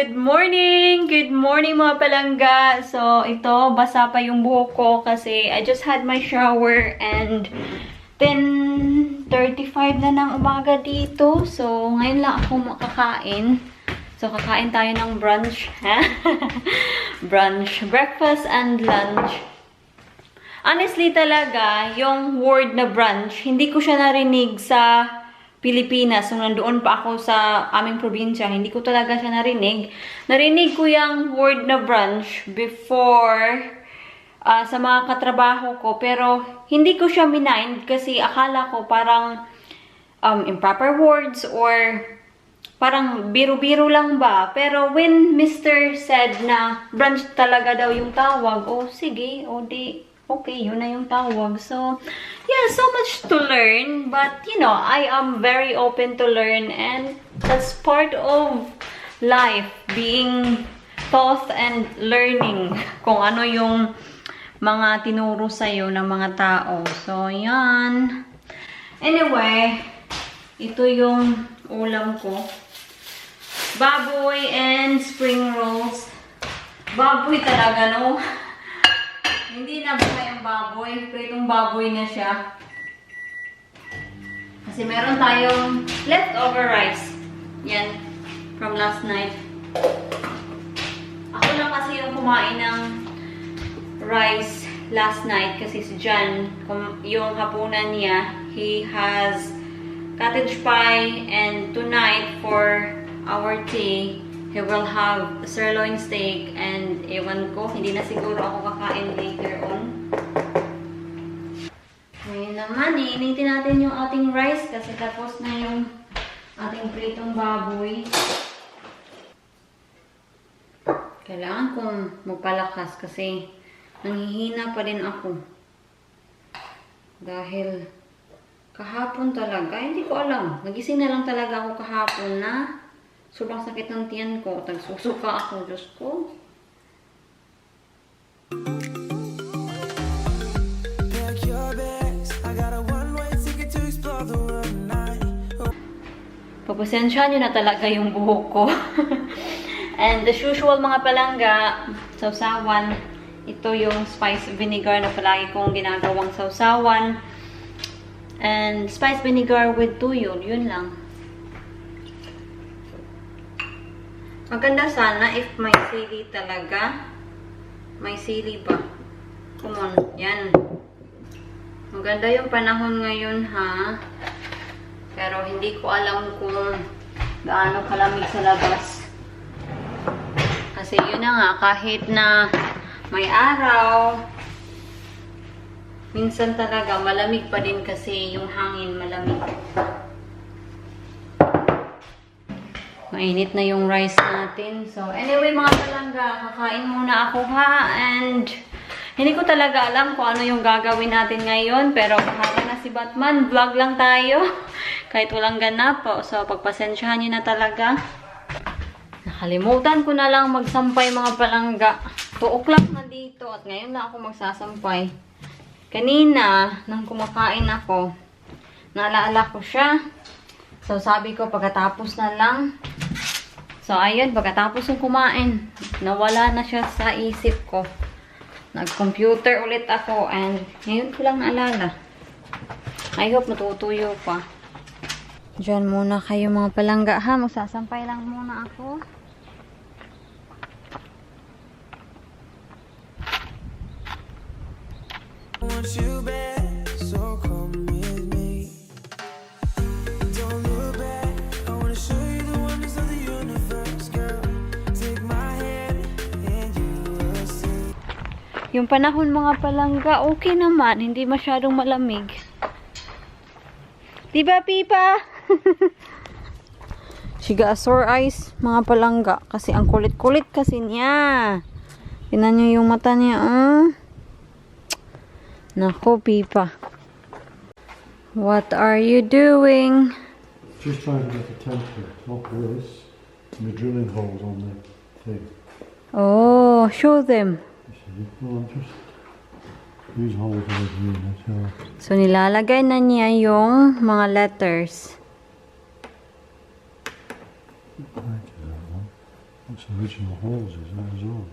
Good morning! Good morning mga palangga! So, ito, basa pa yung buhok ko kasi I just had my shower and 10:35 na ng umaga dito. So, ngayon lang ako makakain. So, kakain tayo ng brunch. Brunch. Breakfast and lunch. Honestly talaga, yung word na brunch, hindi ko siya narinig sa Pilipinas. So, nandoon pa ako sa aming probinsya, hindi ko talaga siya narinig. Narinig ko yung word na brunch before sa mga katrabaho ko. Pero, hindi ko siya mind kasi akala ko parang improper words or parang biro-biro lang ba. Pero, when Mr. said na brunch talaga daw yung tawag, oh, sige, oh, di... okay, yun na yung tawag. So, yeah, so much to learn. But, you know, I am very open to learn. And that's part of life. Being taught and learning. Kung ano yung mga tinuro sa'yo ng mga tao. So, yan. Anyway, ito yung ulam ko. Baboy and spring rolls. Baboy talaga, no? Hindi na buhay ang baboy. Pritong baboy na siya. Kasi meron tayong leftover rice. Yan. From last night. Ako lang kasi yung kumain ng rice last night. Kasi si John, yung hapunan niya, he has cottage pie. And tonight, for our tea, he will have sirloin steak and ewan ko, hindi na siguro ako kakain later on. Ngayon naman, iinitin natin yung ating rice kasi tapos na yung ating pritong baboy. Kailangan kong magpalakas kasi nanghihina pa din ako. Dahil kahapon talaga, hindi ko alam. Nagising na lang talaga ako kahapon na sobrang sakit ng tiyan ko. Tagsusuka ako. Diyos ko. Papasensya nyo na talaga yung buhok ko. And as usual mga palangga, sausawan. Ito yung spice vinegar na palagi kong ginagawang sausawan. And spice vinegar with tuyo. Yun lang. Maganda sana if may sili talaga. May sili ba? Come on. Yan. Maganda yung panahon ngayon, ha? Pero hindi ko alam kung gaano kalamig sa labas. Kasi yun na nga, kahit na may araw, minsan talaga malamig pa din kasi yung hangin malamig. Mainit na yung rice natin. So, anyway mga palangga, kakain muna ako ha. And, hindi ko talaga alam kung ano yung gagawin natin ngayon. Pero, bahala na si Batman. Vlog lang tayo. Kahit walang ganap. So, pagpasensyahan nyo na talaga. Nakalimutan ko na lang magsampay mga palangga. 2 o'clock na dito. At ngayon na ako magsasampay. Kanina, nang kumakain ako, naalala ko siya. So, sabi ko, pagkatapos na lang. So, ayun, pagkatapos ng kumain, nawala na siya sa isip ko. Nag-computer ulit ako and ngayon ko lang naalala. I hope matutuyo pa. Diyan muna kayo mga palangga ha. Magsasampay lang muna ako. Want you back, so come with me. Don't look back, I wanna show you the wonders of the universe, girl. Take my hand and you will see. Yung panahon mga palangga, okay naman. Hindi masyadong malamig. Diba, Pipa? Siga sore eyes, mga palangga. Kasi ang kulit-kulit kasi niya. Tingnan nyo yung mata niya, Nako, Pipa. What are you doing? Just trying to get the temperature off this. And the drilling holes on the thing. Oh, show them. Well, just these holes over here. That's how. So, nilalagay na niya yung mga letters. It's original holes, is that as well?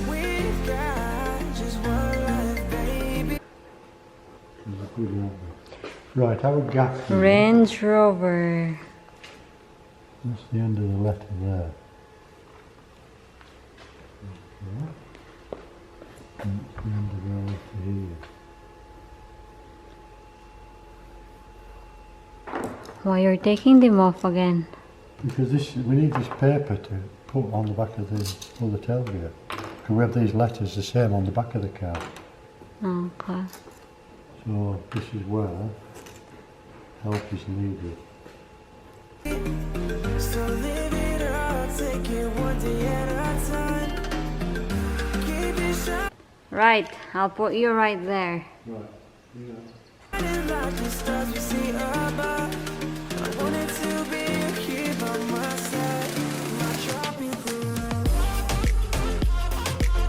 We've got just one life, baby. These are good, aren't they? Right, have a gap here. Range Rover. That's the end of the letter there. Okay. And that's the end of the letter here. Why you're taking them off again? Because we need this paper to put on the back of the other tailgate. Because we have these letters the same on the back of the car. Okay. So this is where help is needed. So live it up, take it one day at a time. Keep it shining Right, I'll put you right there. Right. Yeah. like the stars we see above. I wanted to be here by my side. My tropical love.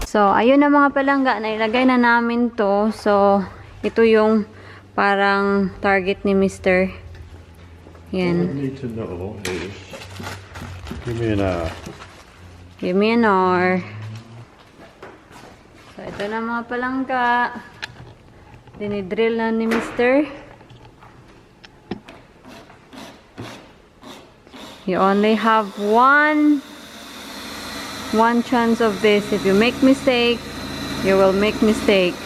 So, ayun na mga palangga, nailagay na namin to. So, ito yung parang target ni Mr. What Yan. we need to know is, give me an hour. Give me an hour. So, ito na mga palangga. Dinidrill na ni Mr. You only have one chance of this. If you make mistake, you will make mistake.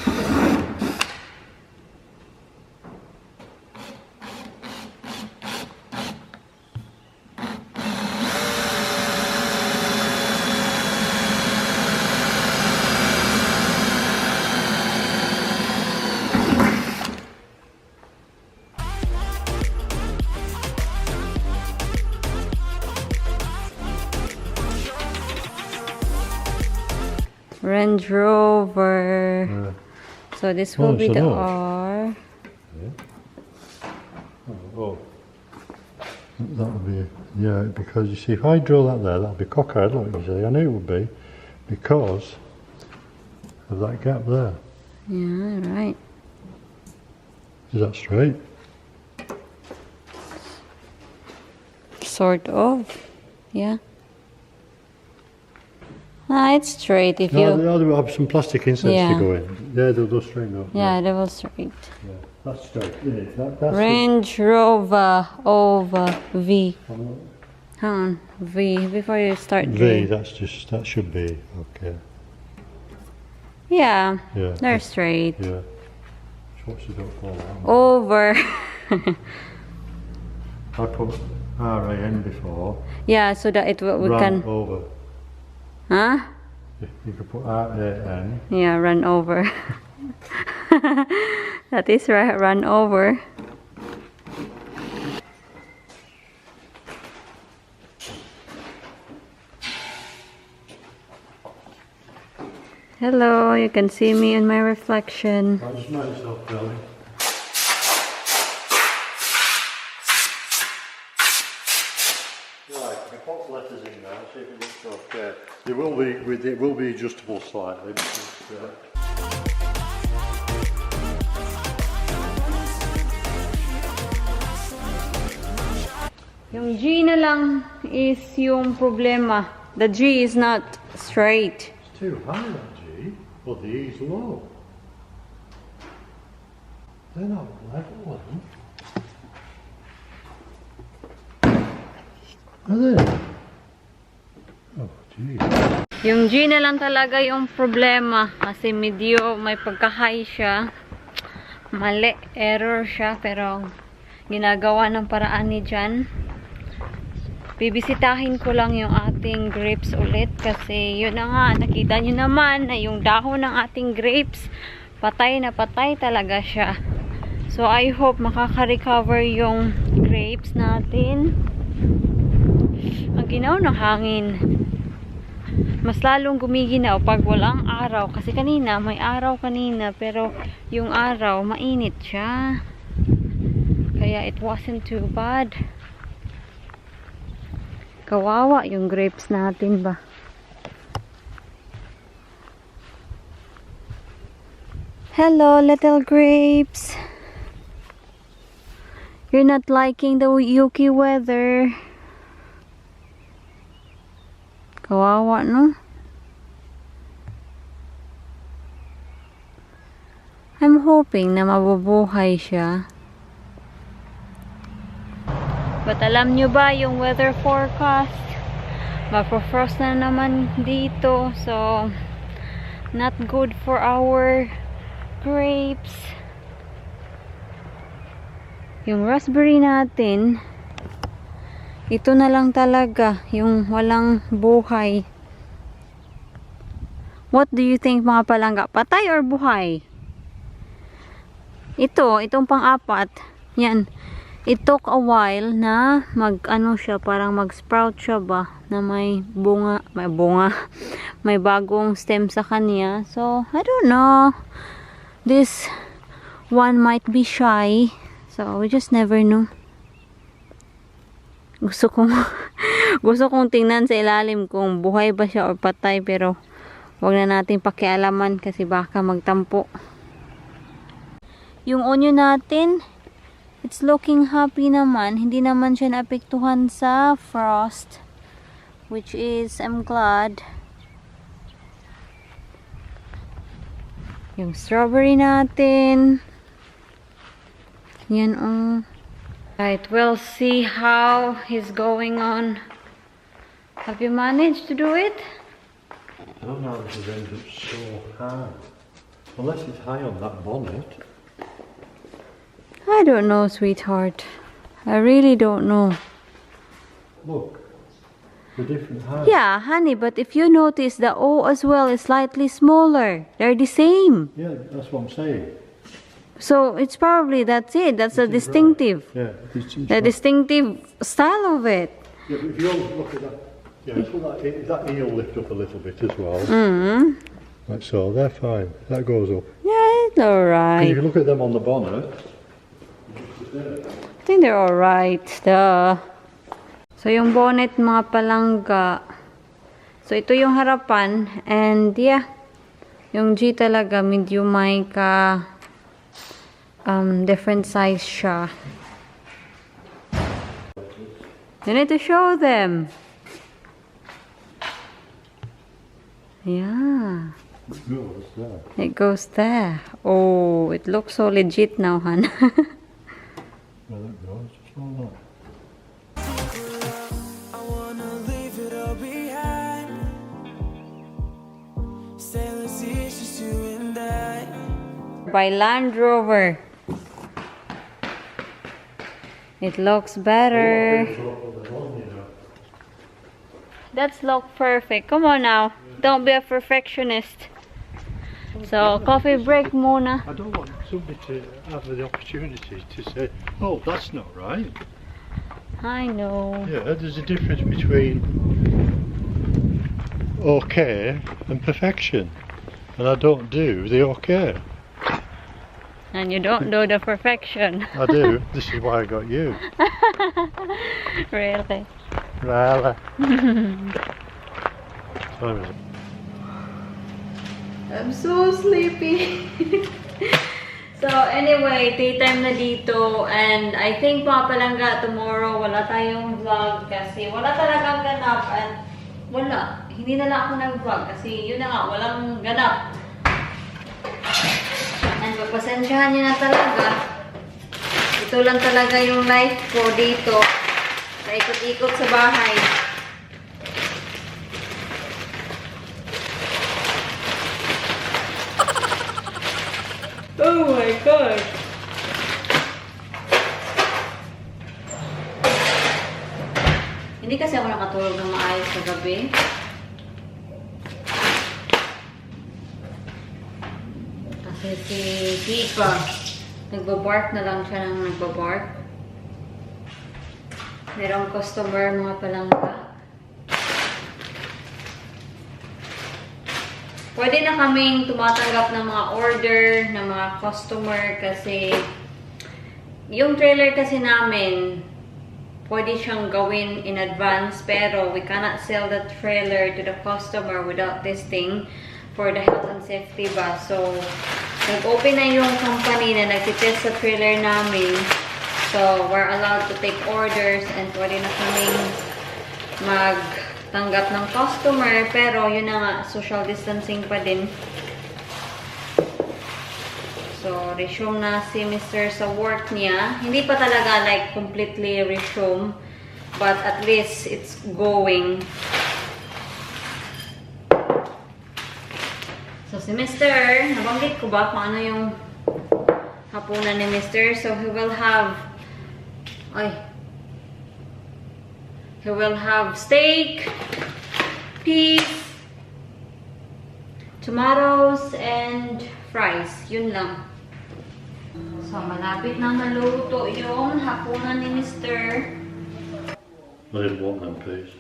Range Rover. So this will Oh, be it's the an R. Oh. That'll be, yeah, because you see, if I draw that there, that'll be cockeyed, look, you see. I knew it would be, because of that gap there. Yeah, right. Is that straight? Sort of. Yeah. Ah, it's straight if No, you. they'll have some plastic inserts Yeah. to go in. Yeah, they'll go straight up. Yeah, they will straight. Yeah. That's straight, isn't it? That's Range Rover over V. the, Hang on, V before you start V, V. that's just, that should be, okay. Yeah, Yeah. they're straight. Yeah. Just watch you don't fall out. Over. I put RAN before. Yeah, so that it will, we run can. over. Huh? You could put RAN. Yeah, run over. That is right, run over. Hello, you can see me in my reflection. I'll just make yourself filming. Right, I put letters in now, see if it looks okay. It will be adjustable slightly. Because, Yung G na lang is yung problema. The G is not straight. it's too high, that G, but the E's low. They're not level, are they? Oh, gee. Yung G na lang talaga yung problema kasi medyo may pagka-high siya. Mali, error siya pero ginagawa ng paraan ni Jan. Bibisitahin ko lang yung ating grapes ulit kasi yun na nga, nakita nyo naman na yung dahon ng ating grapes patay na patay talaga siya. So I hope makaka-recover yung grapes natin. Ang ginaw ng hangin. Mas lalong gumiginaw pag walang araw kasi kanina may araw kanina pero yung araw mainit siya. Kaya it wasn't too bad. Kawawa yung grapes natin ba. Hello little grapes. You're not liking the yuki weather. Kawawa, no? I'm hoping na mabubuhay siya. But alam nyo ba yung weather forecast? Mapro-frost na naman dito. So, not good for our grapes. Yung raspberry natin, ito na lang talaga, yung walang buhay. What do you think mga palangga? Patay or buhay? Itong pang-apat, yan. It took a while na mag-ano siya, parang mag-sprout siya ba, na may bunga, may bagong stem sa kanya. So, I don't know. This one might be shy. So, we just never know. Gusto kong tingnan sa ilalim kung buhay ba siya or patay, pero wag na natin pakialaman kasi baka magtampo. Yung onion natin, it's looking happy naman. Hindi naman siya naapektuhan sa frost, which is, I'm glad. Yung strawberry natin, yan right, we'll see how he's going on. Have you managed to do it? I don't know if it ends up so high. Unless it's high on that bonnet. I don't know, sweetheart. I really don't know. Look, the different height. Yeah, honey, but if you notice, the O as well is slightly smaller. They're the same. Yeah, that's what I'm saying. So it's probably, that's it. That's a It is distinctive. right. Yeah, it's The distinctive style of it. Yeah, but if you look at that, yeah, it's like that eel lift up a little bit as well. Mm. Like so, they're fine. That goes up. Yeah, it's And if alright. you look at them on the bonnet, I think they're alright. So yung bonnet mga palangga. So ito yung harapan. And yeah, yung G talaga medium may ka different size siya. You need to show them. Yeah. it goes there. It goes there. Oh, it looks so legit now, Han. Where that goes, just like that. I wanna leave it all behind. Sailors, it's just you and I. By Land Rover. It looks better. That's look perfect. Come on now. Don't be a perfectionist. So, coffee break muna. I don't want somebody to have the opportunity to say, oh, that's not right. I know. Yeah, there's a difference between okay and perfection. And I don't do the okay. And you don't do the perfection. I do. This is why I got you. Really. Really? Time is it? I'm so sleepy. So anyway, tea time na dito, and I think mga palangga tomorrow wala tayong vlog kasi wala talagang ganap, and wala, hindi na lang ako nag-vlog kasi yun na nga, walang ganap. And pagpasensyahan niyo na talaga, ito lang talaga yung life ko dito sa ikot-ikot sa bahay. Oh my God! Hindi kasi ako nakatulog ng maayos sa gabi. Kasi si Pika, nagbabark na lang siya ng nagbabark. Merong customer mga palangga. Pwede na kaming tumatanggap ng mga order ng mga customer kasi yung trailer kasi namin pwede siyang gawin in advance pero we cannot sell the trailer to the customer without testing for the health and safety ba. So, nag-open na yung company na nagtitest sa trailer namin. So, we're allowed to take orders and pwede na kaming tanggap ng customer, pero yun na nga, social distancing pa din. So, resume na si Mr. sa work niya. Hindi pa talaga like completely resume, but at least it's going. So, si Mr., nabanggit ko ba kung ano yung hapunan ni Mr.? So, he will have steak, peas, tomatoes, and fries. Yun lang. So, malapit na maluto yung hapunan ni Mr. I didn't want them, please.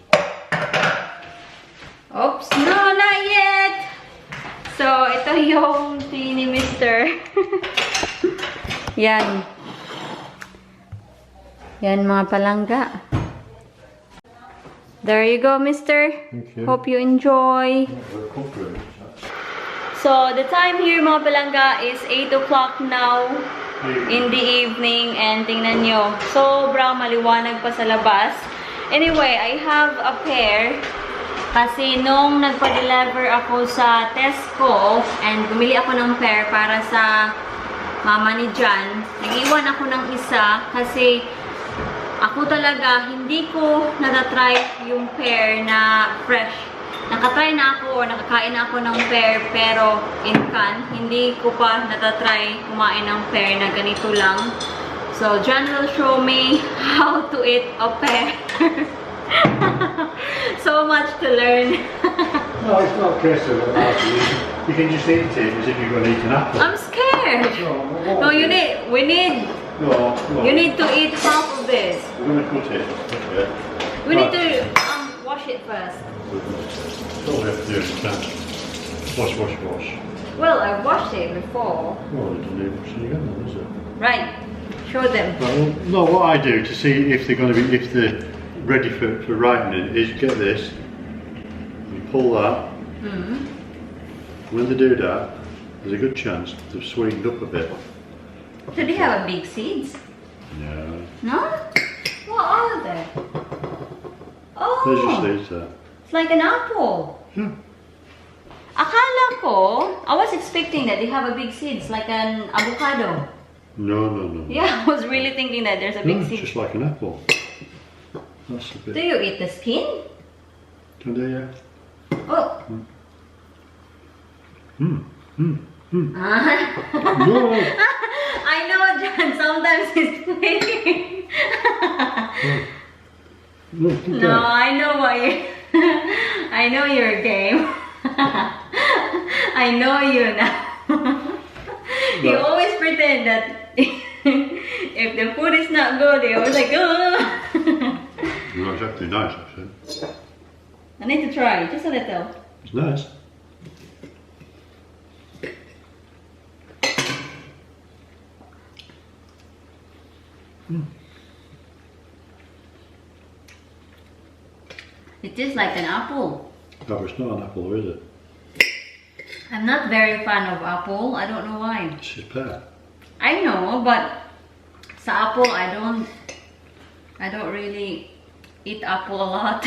Oops, no, not yet! So, ito yung tea ni Mr. Yan. Yan, mga palangga. There you go, Mr. Thank you. Hope you enjoy. So, the time here, mga palangga, is 8 o'clock now in the evening. And tingnan nyo, sobrang maliwanag pa sa labas. Anyway, I have a pair. Kasi nung nagpa-deliver ako sa Tesco and bumili ako ng pair para sa mama ni John, nag-iwan ako ng isa kasi ako talaga hindi ko natatry yung pear na fresh. Nakatry na ako or nakakain na ako ng pear pero in can. Hindi ko pa natatry kumain ng pear na ganito lang. So, John will show me how to eat a pear. So much to learn. No, it's not a case of you can just eat it as if you're going to eat an apple. I'm scared. No, you need to eat half of this. We're going to cut it. Okay. We need to wash it first. That's all we have to do is wash. Well, I washed it before. Well, it doesn't need washing again, then, does it? Right. Show them. Well, no, what I do to see if they're going to be, if they're ready for ripening is get this, you pull that. When they do that, there's a good chance they've sweetened up a bit. Do they have a big seeds? Yeah. No? What are they? Oh, There's your seeds there. it's like an apple. Yeah. Akala ko, I was expecting that they have a big seeds, like an avocado. No. Yeah, I was really thinking that there's a No, big it's seed. just like an apple. That's a bit. Do you eat the skin? Can do, yeah. Oh. No. I know, John, sometimes he's playing. No, No, I know what you. I know your game. I know you now. You But- always pretend that if the food is not good, you always like, oh. No, it's actually nice, actually. I need to try, just a little. It's nice. It tastes like an apple. No, it's not an apple, is it? I'm not very fan of apple. I don't know why. It's just pear. I know, but sa apple, I don't really eat apple a lot.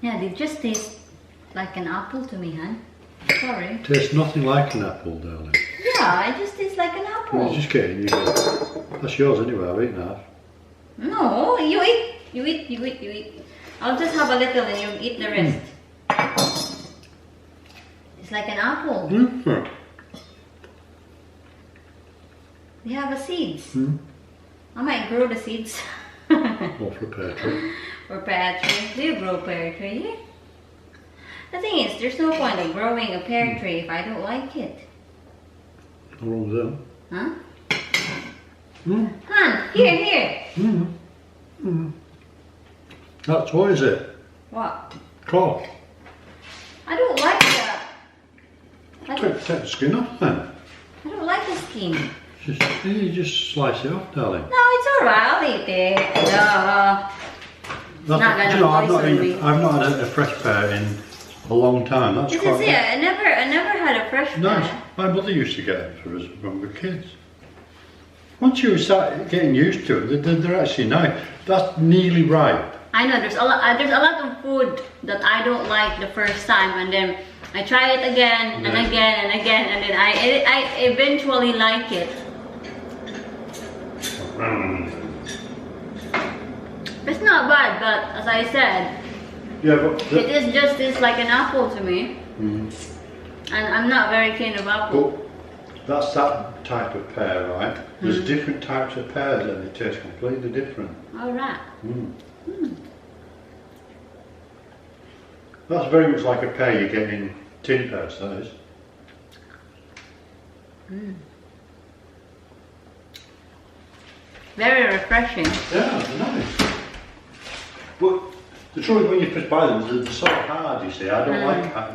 Yeah, they just taste like an apple to me, huh? Sorry. Tastes nothing like an apple, darling. Yeah, it just tastes like an Well, apple. you're just getting that's yours anyway, I've eaten half. No, you eat. I'll just have a little and you eat the rest. It's like an apple. Mm-hmm. They have a seeds. Mm. I might grow the seeds. Or for a pear tree. Or pear tree. Do you grow pear tree? The thing is, there's no point of growing a pear tree if I don't like it. Nothing wrong with them. Huh? Mm. Han, here. Mm. Mm. That's what is it? What? Cork. I don't like that. Take the skin off then. I don't like the skin. You just slice it off, darling. No, it's alright. I'll eat it. Not gonna Do you know, poison me. I've not had a fresh pear in a long time. That's This quite is it. I never had a fresh nice. pear. My mother used to get it for us when we were kids. once you start getting used to it, they're actually nice. That's nearly ripe. I know there's a lot of food that I don't like the first time, and then I try it again and again and again, and then I eventually like it. It's not bad, but as I said, Yeah, but it is just tastes like an apple to me, and I'm not very keen of apple. But that's that type of pear, right? There's different types of pears and they taste completely different. All right. That's very much like a pear you get in tin pears, that is. Very refreshing. Yeah, they're nice. But the trouble is when you first buy them, they're so hard, you see. I don't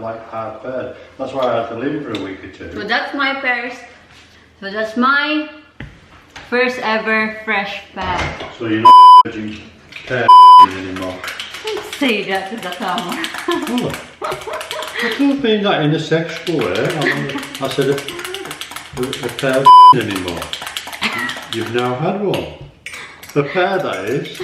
like hard pears. That's why I had to leave them for a week or two. So that's my pears. So that's my first ever fresh pear. So you're not judging pear anymore. Don't say that to the camera. I don't mean that in a sexual way. I said a pear anymore. You've now had one. A pear, that is.